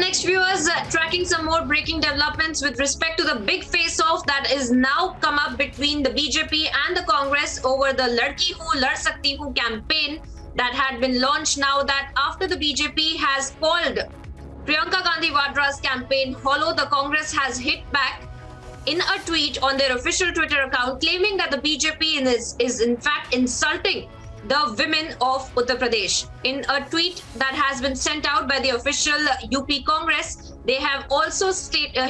next, viewers, tracking some more breaking developments with respect to the big face-off that is now come up between the BJP and the Congress over the Ladki Hu Lad Sakti Hu campaign that had been launched. Now that after the BJP has called Priyanka Gandhi Vadra's campaign hollow, the Congress has hit back in a tweet on their official Twitter account, claiming that the BJP is in fact insulting the women of Uttar Pradesh. In a tweet that has been sent out by the official UP Congress, they have also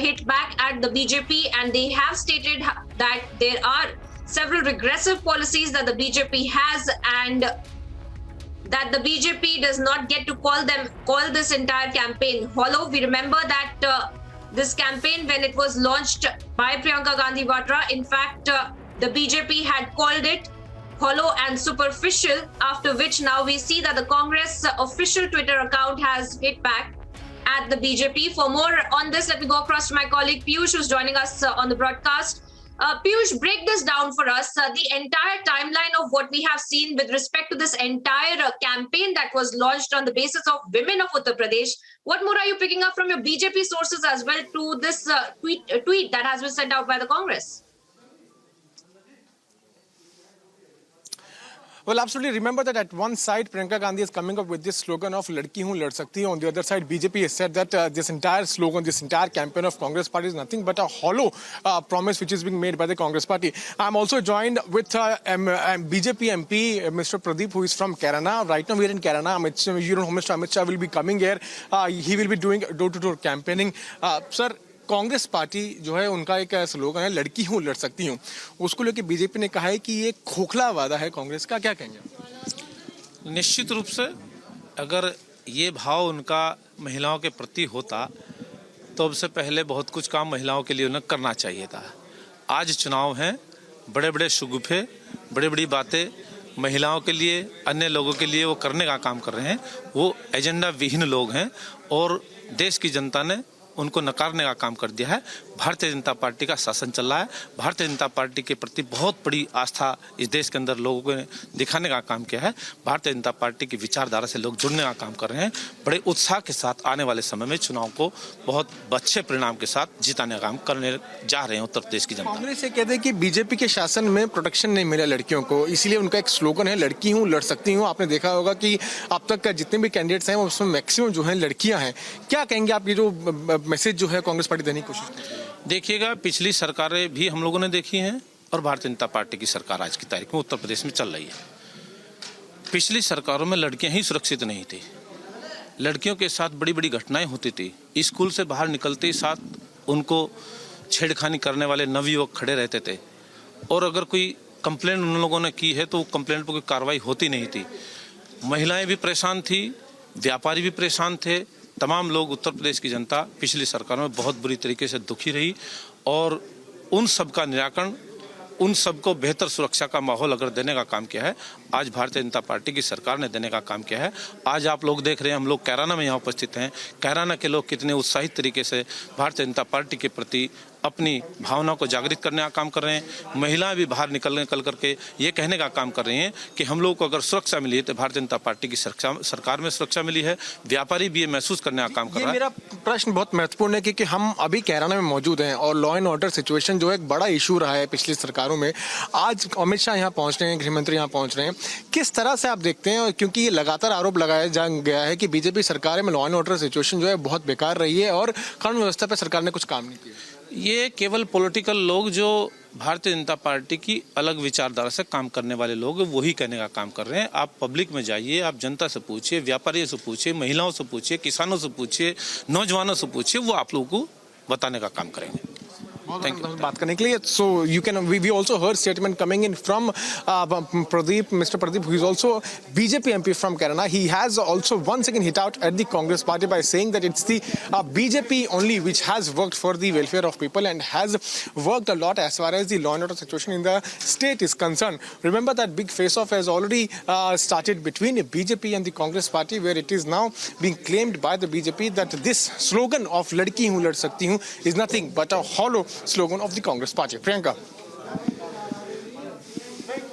hit back at the BJP, and they have stated that there are several regressive policies that the BJP has, and that the BJP does not get to call this entire campaign hollow. We remember that this campaign, when it was launched by Priyanka Gandhi Vadra, in fact, the BJP had called it hollow and superficial, after which now we see that the Congress official Twitter account has hit back at the BJP. For more on this, let me go across to my colleague Piyush, who's joining us on the broadcast. Piyush, break this down for us, the entire timeline of what we have seen with respect to this entire campaign that was launched on the basis of women of Uttar Pradesh. What more are you picking up from your BJP sources as well to this tweet that has been sent out by the Congress? Well, absolutely. Remember that at one side, Priyanka Gandhi is coming up with this slogan of Ladki Hu Lad Sakti Hu. On the other side, BJP has said that this entire slogan, this entire campaign of Congress party is nothing but a hollow promise which is being made by the Congress party. I'm also joined with BJP MP, Mr. Pradeep, who is from Kairana. Right now, we're in Kairana. You know, Mr. Amit Shah will be coming here. He will be doing door-to-door campaigning. Sir, Congress party जो है उनका एक slogan है लड़की हूँ लड़ सकती हूँ, उसको लेकर बीजेपी ने कहा है कि ये खोखला वादा है कांग्रेस का, क्या कहेंगे? निश्चित रूप से अगर ये भाव उनका महिलाओं के प्रति होता तो अब से पहले बहुत कुछ काम महिलाओं के लिए उन्हें करना चाहिए था। आज चुनाव हैं, बड़े बड़े शुगुफे, बड़ी बड़ी बातें महिलाओं के लिए, अन्य लोगों के लिए वो करने का काम कर रहे हैं। वो एजेंडा विहीन लोग हैं और देश की जनता ने उनको नकारने का काम कर दिया है। भारतीय जनता पार्टी का शासन चल रहा है। भारतीय जनता पार्टी के प्रति बहुत बड़ी आस्था इस देश के अंदर लोगों ने दिखाने का काम किया है। भारतीय जनता पार्टी की विचारधारा से लोग जुड़ने का काम कर रहे हैं। बड़े उत्साह के साथ आने वाले समय में चुनाव को बहुत अच्छे परिणाम के साथ जिताने का काम करने जा रहे हैं उत्तर प्रदेश की जनता। कांग्रेस ये कहते हैं कि बीजेपी के शासन में प्रोटेक्शन नहीं मिला लड़कियों को, इसलिए उनका एक स्लोगन है लड़की हूँ लड़ सकती हूँ। आपने देखा होगा कि अब तक का जितने भी कैंडिडेट्स हैं उसमें मैक्सिमम जो है लड़कियां हैं। क्या कहेंगे आप, ये जो मैसेज जो है कांग्रेस पार्टी देने की कोशिश करती है? देखिएगा, पिछली सरकारें भी हम लोगों ने देखी हैं और भारतीय जनता पार्टी की सरकार आज की तारीख में उत्तर प्रदेश में चल रही है। पिछली सरकारों में लड़कियां ही सुरक्षित नहीं थी, लड़कियों के साथ बड़ी बड़ी घटनाएं होती थी। स्कूल से बाहर निकलते ही साथ उनको छेड़खानी करने वाले नवयुवक खड़े रहते थे और अगर कोई कंप्लेंट उन लोगों ने की है तो कंप्लेंट पर कोई कार्रवाई होती नहीं थी। महिलाएं भी परेशान थी, व्यापारी भी परेशान थे। तमाम लोग, उत्तर प्रदेश की जनता पिछली सरकार में बहुत बुरी तरीके से दुखी रही और उन सब का निराकरण, उन सबको बेहतर सुरक्षा का माहौल अगर देने का काम किया है, आज भारतीय जनता पार्टी की सरकार ने देने का काम किया है। आज आप लोग देख रहे हैं, हम लोग कैराना में यहाँ उपस्थित हैं। कैराना के लोग कितने उत्साहित तरीके से भारतीय जनता पार्टी के प्रति अपनी भावना को जागृत करने का काम कर रहे हैं। महिलाएं भी बाहर निकल करके ये कहने का काम कर रही हैं कि हम लोग को अगर सुरक्षा मिली है तो भारतीय जनता पार्टी की सरकार में सुरक्षा मिली है। व्यापारी भी ये महसूस करने का काम कर रहा है। मेरा प्रश्न बहुत महत्वपूर्ण है क्योंकि हम अभी कैराना में मौजूद हैं और लॉ एंड ऑर्डर सिचुएशन जो है एक बड़ा इशू रहा है पिछली सरकारों में। आज अमित शाह यहाँ पहुंच रहे हैं, गृह मंत्री यहाँ पहुंच रहे हैं, किस तरह से आप देखते हैं? क्योंकि ये लगातार आरोप लगाया जा गया है कि बीजेपी सरकार में लॉ एंड ऑर्डर सिचुएशन जो है बहुत बेकार रही है और कानून व्यवस्था पर सरकार ने कुछ काम नहीं किया। ये केवल पॉलिटिकल लोग जो भारतीय जनता पार्टी की अलग विचारधारा से काम करने वाले लोग वही कहने का काम कर रहे हैं। आप पब्लिक में जाइए, आप जनता से पूछिए, व्यापारियों से पूछिए, महिलाओं से पूछिए, किसानों से पूछिए, नौजवानों से पूछिए, वो आप लोगों को बताने का काम करेंगे। बात करने के लिए so you can we also heard statement coming in from Pradeep, Mr. Pradeep, who is also BJP MP from Kairana. He has also once again hit out at the Congress party by saying that it's the BJP only which has worked for the welfare of people and has worked a lot as far as the law and order situation in the state is concerned. Remember that big face-off has already started between BJP and the Congress party, where it is now being claimed by the BJP that this slogan of "Ladki Hu Lad Sakti Hu" is nothing but a hollow slogan of the Congress party. Priyanka.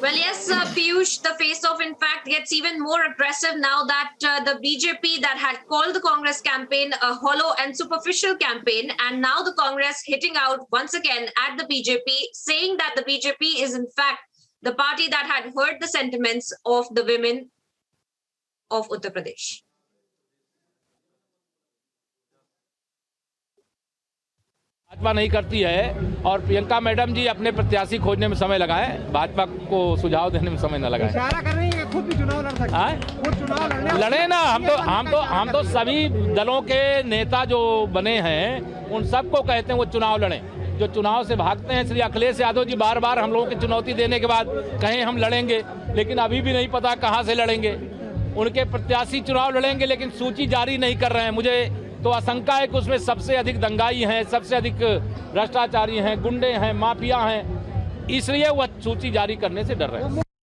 Well, yes, Piyush, the face-off in fact gets even more aggressive now that the BJP that had called the Congress campaign a hollow and superficial campaign, and now the Congress hitting out once again at the BJP, saying that the BJP is in fact the party that had heard the sentiments of the women of Uttar Pradesh. Bhajpa नहीं करती है और Priyanka madam जी अपने प्रत्याशी खोजने में समय लगाए, भाजपा को सुझाव देने में समय न लगाए। इशारा कर रही है खुद भी चुनाव लड़ सकते हैं, खुद चुनाव लड़े ना। हम तो सभी दलों के नेता जो बने हैं उन सबको कहते हैं वो चुनाव लड़ें। जो चुनाव से भागते हैं, श्री अखिलेश यादव जी बार बार हम लोगों की चुनौती देने के बाद कहें हम लड़ेंगे, लेकिन अभी भी नहीं पता कहाँ से लड़ेंगे। उनके प्रत्याशी चुनाव लड़ेंगे लेकिन सूची जारी नहीं कर रहे हैं। मुझे तो आशंका है कि उसमें सबसे अधिक दंगाई हैं, सबसे अधिक भ्रष्टाचारी हैं, गुंडे हैं, माफिया हैं, इसलिए वह सूची जारी करने से डर रहे हैं।